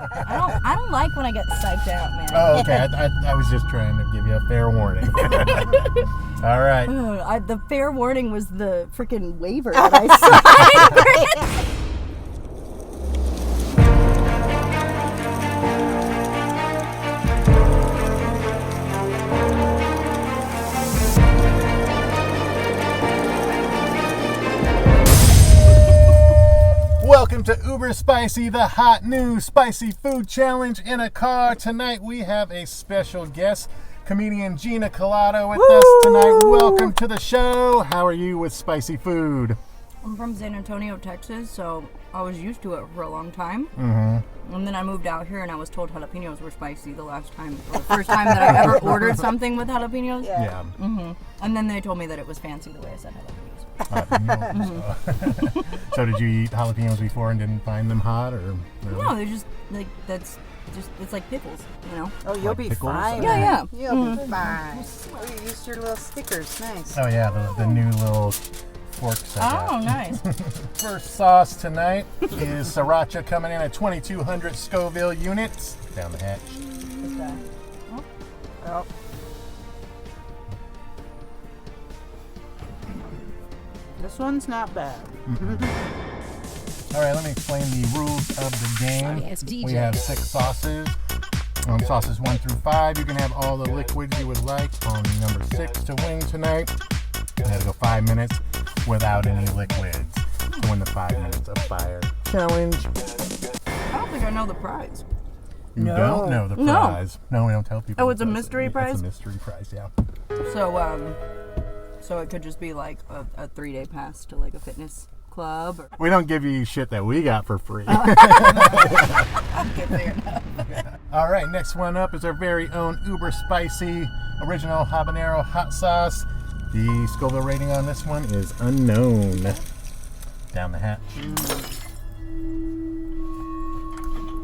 I don't like when I get psyched out, man. Oh, okay. I was just trying to give you a fair warning. All right. The fair warning was the freaking waiver that I signed. Welcome to Uber Spicy, the hot new spicy food challenge in a car. Tonight we have a special guest, comedian Gina Colada with us tonight. Welcome to the show. How are you with spicy food? I'm from San Antonio, Texas, so I was used to it for a long time. Mm-hmm. And then I moved out here and I was told jalapenos were spicy the first time that I ever ordered something with jalapenos. Yeah. Mm-hmm. And then they told me that it was fancy the way I said jalapenos. So did you eat jalapenos before and didn't find them hot, or really? No, they're just like it's like pickles, you know. Oh, you'll Like be pickles? fine. Yeah. You'll be fine. Oh, you used your little stickers. Nice. Oh yeah, the new little forks. Oh, nice. First sauce tonight is sriracha, coming in at 2,200 Scoville units. Down the hatch. Okay. Oh. This one's not bad. All right, let me explain the rules of the game. We have 6 sauces. Sauces 1 through 5. You can have all the liquids you would like on number 6 to win tonight. You have to go 5 minutes without any liquids to win the 5 minutes of fire challenge. I don't think I know the prize. You don't know the No. prize. No, we don't tell people. Oh, it's the a prize. mystery It's prize? a mystery prize, yeah. So it could just be like a 3-day pass to like a fitness club. Or... We don't give you shit that we got for free. Okay, fair enough. All right, next one up is our very own uber spicy original habanero hot sauce. The Scoville rating on this one is unknown. Down the hatch.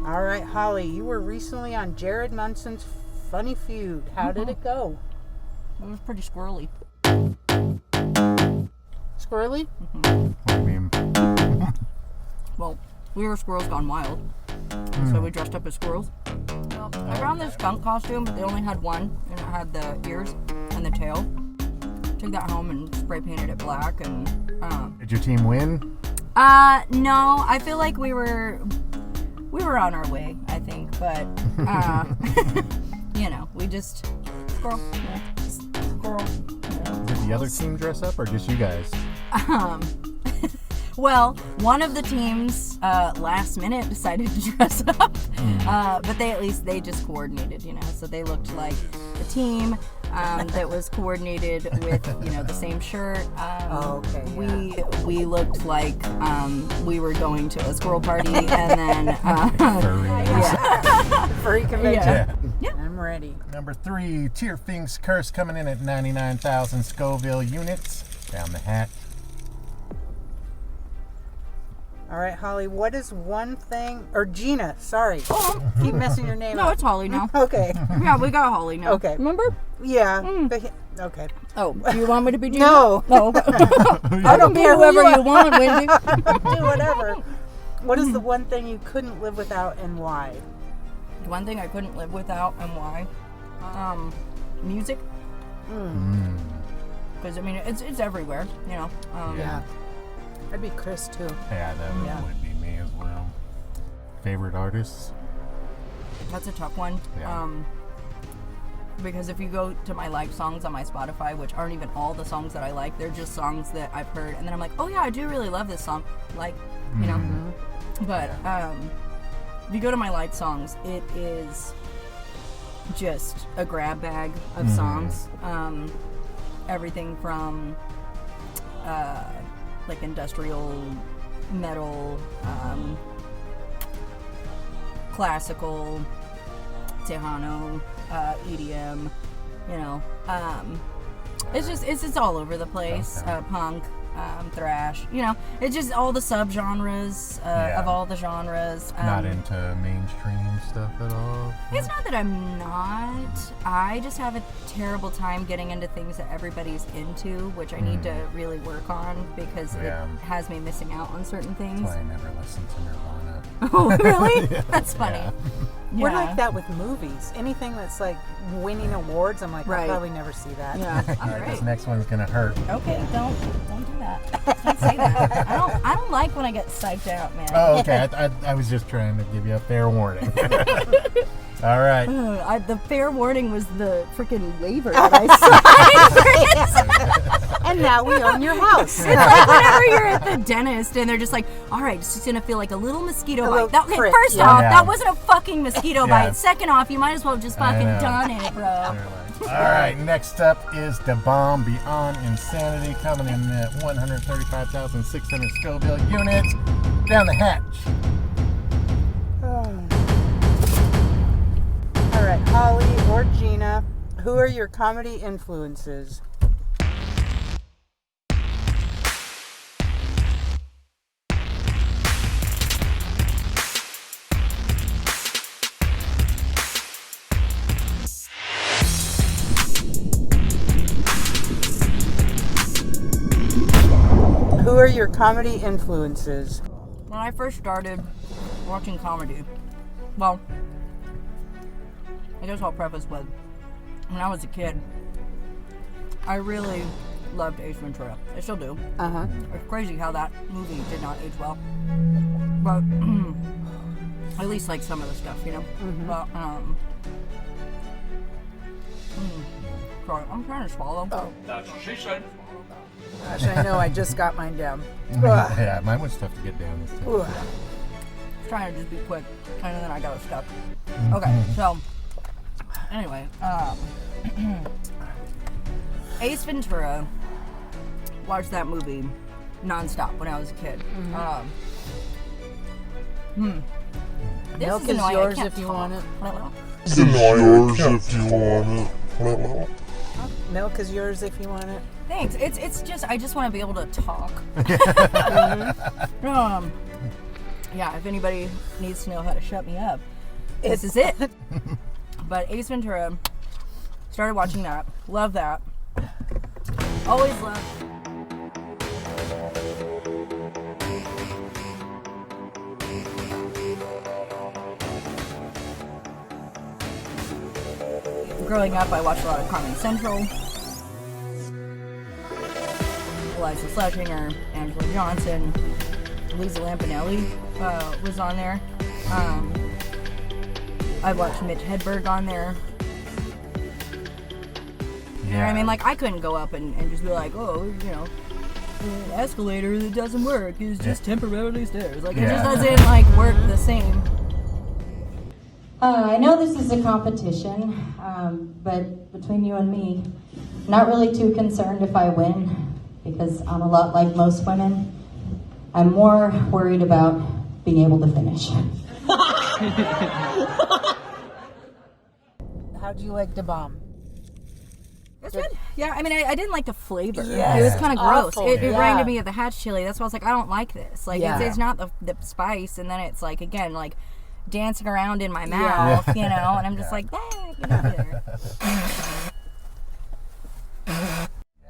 All right, Holly, you were recently on Jared Munson's Funny Feud. How did it go? It was pretty squirrely. Squirrely? What do you mean? Well, we were squirrels gone wild, so we dressed up as squirrels. Well, I found this skunk costume, but they only had one, and it had the ears and the tail. Took that home and spray painted it black, and Did your team win? no, I feel like we were on our way, I think, but you know, we just squirrel. Did the other team dress up, or just you guys? Well, one of the teams last minute decided to dress up, but they just coordinated, you know, so they looked like a team that was coordinated with, you know, the same shirt. Okay. We looked like we were going to a squirrel party, and then Furry convention. Yeah. I'm ready. Number 3, Tierfing's Curse, coming in at 99,000 Scoville units. Down the hatch. All right, Holly, what is one thing, or Gina, sorry. Keep messing your name no, up. it's Holly now. Okay. Yeah, we got Holly now. Okay. Remember? Yeah. Okay. Oh, do you want me to be Gina? No. No. I don't Be care whoever who you want, Wendy. Do whatever. What is the one thing you couldn't live without and why? One thing I couldn't live without, and why? Music. Because I mean, it's everywhere, you know. Yeah. I'd be Chris too. Yeah, that would be me as well. Favorite artists? That's a tough one. Yeah. Because if you go to my like songs on my Spotify, which aren't even all the songs that I like, they're just songs that I've heard, and then I'm like, oh yeah, I do really love this song, like, you know. But if you go to my like songs, it is just a grab bag of songs. Everything from like industrial metal, classical, Tejano, EDM, you know. It's just all over the place. Okay. Punk, thrash. You know, it's just all the subgenres of all the genres. Not into mainstream stuff at all? It's not that I'm not. I just have a terrible time getting into things that everybody's into, which I need to really work on because it has me missing out on certain things. That's why I never listened to Nirvana. Oh, really? That's funny. Yeah. We're like that with movies. Anything that's like winning awards, I'm like, I'll probably never see that. Yeah. All right, this next one's gonna hurt. Okay, don't do that. Don't say that. I don't like when I get psyched out, man. Oh, okay. I was just trying to give you a fair warning. All right. The fair warning was the freaking waiver that I signed. And now we own your house. It's like whenever you're at the dentist and they're just like, all right, it's just going to feel like a little mosquito bite. First off, that wasn't a fucking mosquito bite. Second off, you might as well have just fucking done it, bro. All right, next up is The Bomb Beyond Insanity, coming in at 135,600 Scoville units. Down the hatch. All right, Holly or Gina, who are your comedy influences? Who are your comedy influences? When I first started watching comedy, well, I guess I'll preface with, when I was a kid, I really loved Ace Ventura. I still do. It's crazy how that movie did not age well. But at least like some of the stuff, you know? But, sorry, I'm trying to swallow. Oh. That's what she said. Gosh, I know, I just got mine down. Yeah, mine was tough to get down this time. Trying to just be quick, and then I got it stuck. Okay, so anyway, Ace Ventura. Watched that movie nonstop when I was a kid. Milk is yours if you want it. Milk is yours if you want it. Thanks. It's just I just want to be able to talk. Yeah, if anybody needs to know how to shut me up, this is it. But Ace Ventura, started watching that. Love that. Always loved. Growing up, I watched a lot of Comedy Central. Eliza Schlesinger, Angela Johnson, Lisa Lampanelli was on there. I watched Mitch Hedberg on there. You know what I mean? Like, I couldn't go up and just be like, oh, you know, the escalator that doesn't work is just temporarily stairs. Like, it just doesn't, like, work the same. I know this is a competition, but between you and me, I'm not really too concerned if I win, because I'm a lot like most women. I'm more worried about being able to finish. How'd you like the bomb? It's good. Yeah, I mean, I didn't like the flavor. Yes. It was kind of gross. Awful. It reminded me of the hatch chili. That's why I was like, I don't like this. Like, it's not the spice, and then it's like, again, like dancing around in my mouth, you know, and I'm just like, get out of there.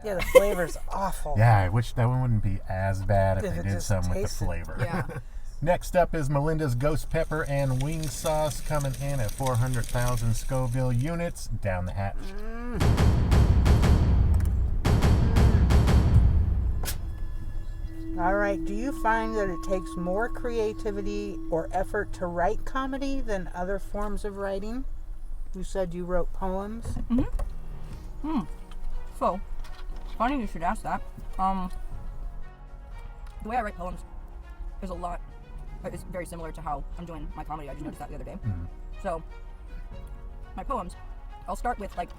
Yeah, the flavor's awful. Yeah, I wish that one wouldn't be as bad if they did just some with the tasted- flavor. Yeah. Next up is Melinda's Ghost Pepper and Wing Sauce, coming in at 400,000 Scoville units. Down the hatch. All right, do you find that it takes more creativity or effort to write comedy than other forms of writing? You said you wrote poems. So, funny you should ask that. The way I write poems is it's very similar to how I'm doing my comedy. I just noticed that the other day. So, my poems, I'll start with like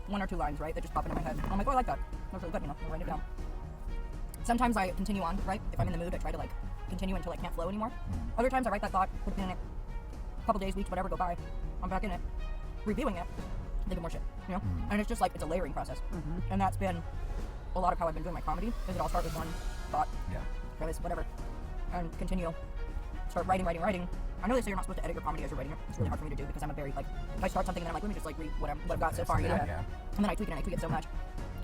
one or two lines, right, that just pop into my head. I'm like, oh, I like that. That's really good, you know, I'll write it down. Sometimes I continue on, right? If I'm in the mood, I try to like continue until I can't flow anymore. Other times I write that thought, put it in it, a couple days, weeks, whatever go by, I'm back in it, reviewing it, think of more shit, you know? And it's just like, it's a layering process. And that's been a lot of how I've been doing my comedy, is that I'll start with one thought, Yeah. premise, whatever, and continue. Start writing. I know they say you're not supposed to edit your comedy as you're writing it. It's really hard for me to do because I'm a very, like, if I start something and then I'm like, let me just, like, read what I've got so far, you know? Yeah. And then I tweak it so much.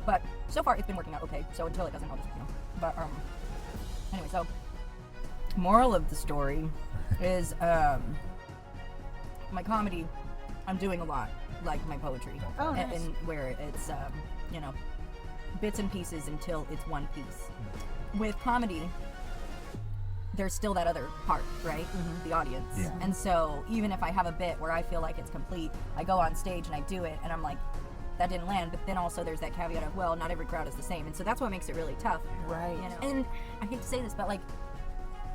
But so far, it's been working out okay. So until it doesn't, I'll just, you know. But, anyway, so, moral of the story is, my comedy, I'm doing a lot, like my poetry. Oh, nice. And where it's, you know, bits and pieces until it's one piece. With comedy, there's still that other part, right? The audience. Yeah. And so even if I have a bit where I feel like it's complete, I go on stage and I do it and I'm like, that didn't land. But then also there's that caveat of, well, not every crowd is the same. And so that's what makes it really tough. Right. You know? And I hate to say this, but like,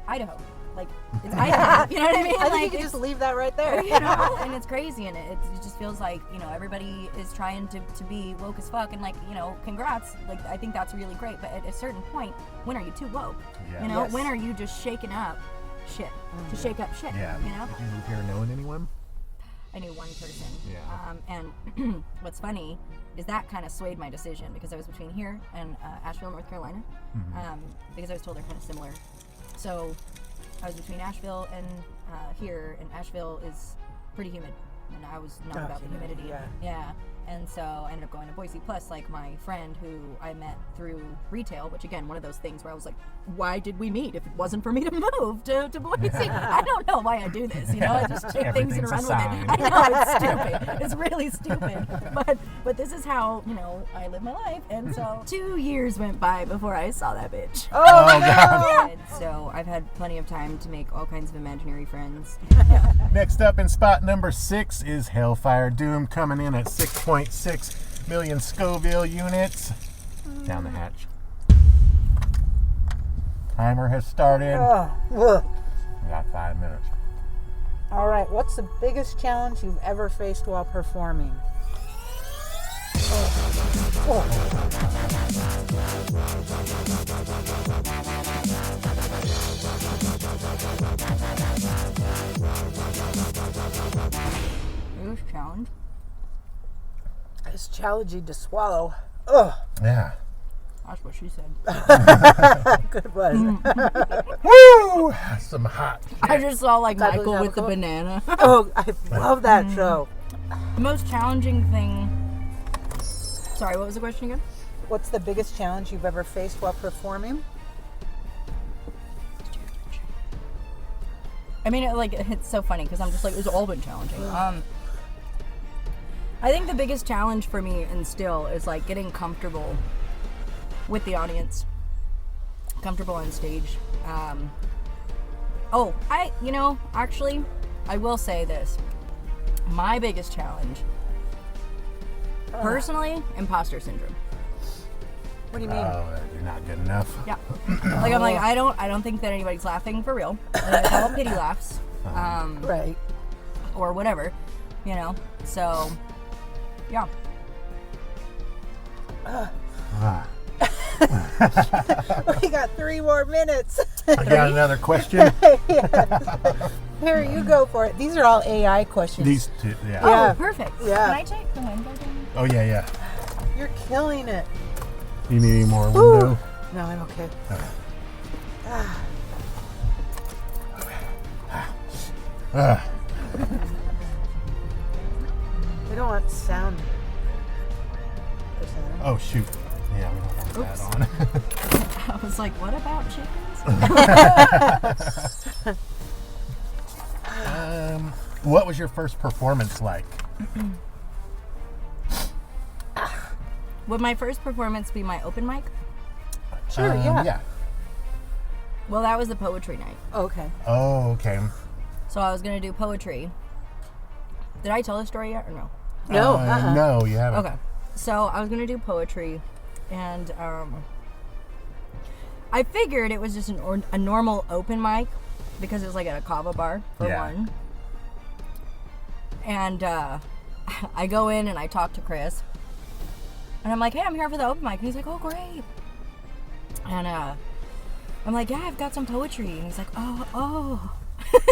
Idaho. Like, it's Idaho. You know what I mean? I think like, you can just leave that right there. you know, and it's crazy, and it just feels like, you know, everybody is trying to be woke as fuck, and like, you know, congrats, like, I think that's really great, but at a certain point, when are you too woke? Yeah. You know, Yes. when are you just shaking up shit to shake up shit? Yeah. You know? Did you move here knowing anyone? I knew one person. Yeah. And what's funny is that kind of swayed my decision, because I was between here and Asheville, North Carolina, because I was told they're kind of similar. So I was between Asheville and here, and Asheville is pretty humid, and I was not about the humidity. Yeah. And so I ended up going to Boise. Plus, like, my friend who I met through retail, which again, one of those things where I was like, why did we meet if it wasn't for me to move to Boise? I don't know why I do this, you know? I just take things and run with it. I know, it's stupid. It's really stupid. But this is how, you know, I live my life. And so 2 years went by before I saw that bitch. Oh, God. Yeah. So I've had plenty of time to make all kinds of imaginary friends. Next up in spot number 6 is Hellfire Doom, coming in at 6.6 million Scoville units. Down the hatch. Timer has started. Ugh. We got 5 minutes. All right, what's the biggest challenge you've ever faced while performing? Biggest challenge? It's challenging to swallow. Ugh. Yeah. That's what she said. Good one. Woo! Some hot shit. I just saw like That Michael was with the cool. banana. Oh, I love that show. The most challenging thing. Sorry, what was the question again? What's the biggest challenge you've ever faced while performing? I mean, it's so funny because I'm just like, it's all been challenging. I think the biggest challenge for me and still is like getting comfortable with the audience, comfortable on stage. Actually, I will say this. My biggest challenge, personally, imposter syndrome. What do you mean? Oh, you're not good enough. Yeah. Like, I'm like, I don't think that anybody's laughing for real. Like, it's all pity laughs. Right. Or whatever, you know. So, yeah. We got 3 more minutes. I got another question. Here, you go for it. These are all AI questions. These two, yeah. Yeah. Oh, perfect. Yeah. Can I take the window down? Oh, yeah. You're killing it. You need any more window? No, I'm okay. We don't want sound. Oh, shoot. Yeah, we don't want that on. I was like, what about chickens? What was your first performance like? Would my first performance be my open mic? Sure, yeah. Well, that was the poetry night. Okay. Oh, okay. So I was going to do poetry. Did I tell the story yet or no? No. No, you haven't. Okay. So I was going to do poetry, and I figured it was just a normal open mic because it was like at a kava bar for one. And I go in and I talk to Chris, and I'm like, hey, I'm here for the open mic. And he's like, oh, great. And I'm like, yeah, I've got some poetry. And he's like, oh.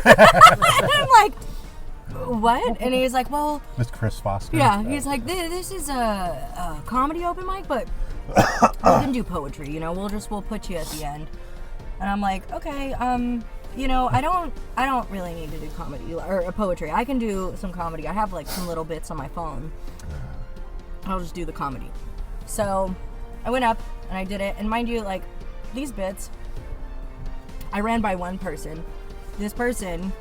And I'm like, what? And he's like, well, Mr. Chris Foster. yeah. He's like, this is a comedy open mic, but we can do poetry, you know, we'll put you at the end. And I'm like, okay, you know, I don't really need to do comedy or poetry. I can do some comedy. I have like some little bits on my phone. I'll just do the comedy. So I went up and I did it. And mind you, like, these bits, I ran by one person. This person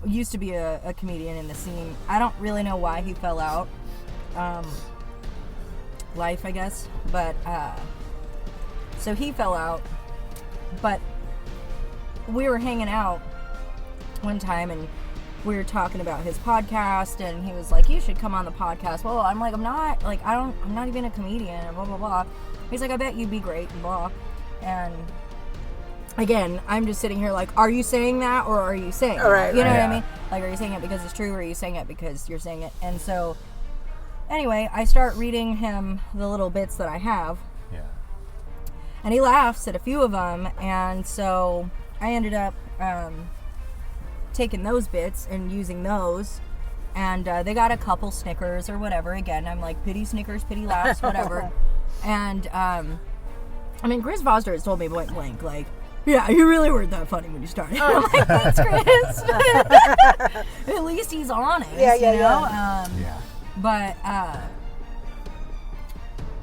used to be a comedian in the scene. I don't really know why he fell out. Life, I guess. But, so he fell out. But we were hanging out one time and we were talking about his podcast, and he was like, you should come on the podcast. Well, I'm like, I'm not even a comedian, and blah, blah, blah. He's like, I bet you'd be great, and blah. And again, I'm just sitting here like, are you saying that, or are you saying it? You know what I mean? Like, are you saying it because it's true, or are you saying it because you're saying it? And so, anyway, I start reading him the little bits that I have. Yeah. And he laughs at a few of them, and so I ended up taking those bits and using those, and they got a couple snickers or whatever. Again, I'm like, pity snickers, pity laughs, whatever. And I mean, Chris Foster has told me point blank, like, yeah, you really weren't that funny when you started. I'm like, thanks, Chris. At least he's honest, you know? Yeah. But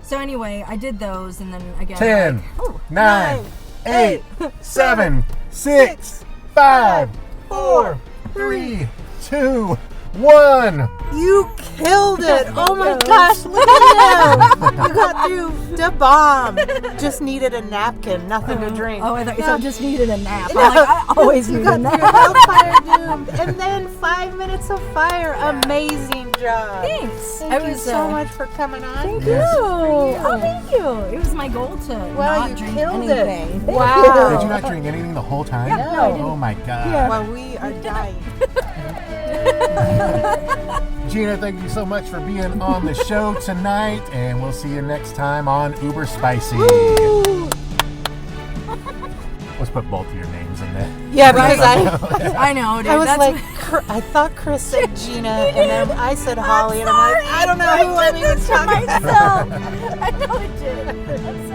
so anyway, I did those, and then again, 10, like, 9, 8, 7, 6, 5, 4, 3, 2, 1. You killed it! Oh my gosh, look at him! You got through the bomb. Just needed a napkin, nothing to drink. Oh, I thought you said just needed a nap. I'm like, I always need a nap. Hellfire doomed, and then 5 minutes of fire. Amazing job. Thanks. Thank you so much for coming on. Thank you. Oh, thank you. It was my goal to not you drink killed anything. it. Wow. Did you not drink anything the whole time? Yeah, no, I didn't. Oh my God. Yeah. Well, we are dying. Gina, thank you so much for being on the show tonight, and we'll see you next time on Uber Spicy. Let's put both of your names in there. Yeah, because I know, dude. I was That's like, I thought Chris said Gina, and then I said Holly, and I'm like, I don't know who I'm even talking about. I know I did. I'm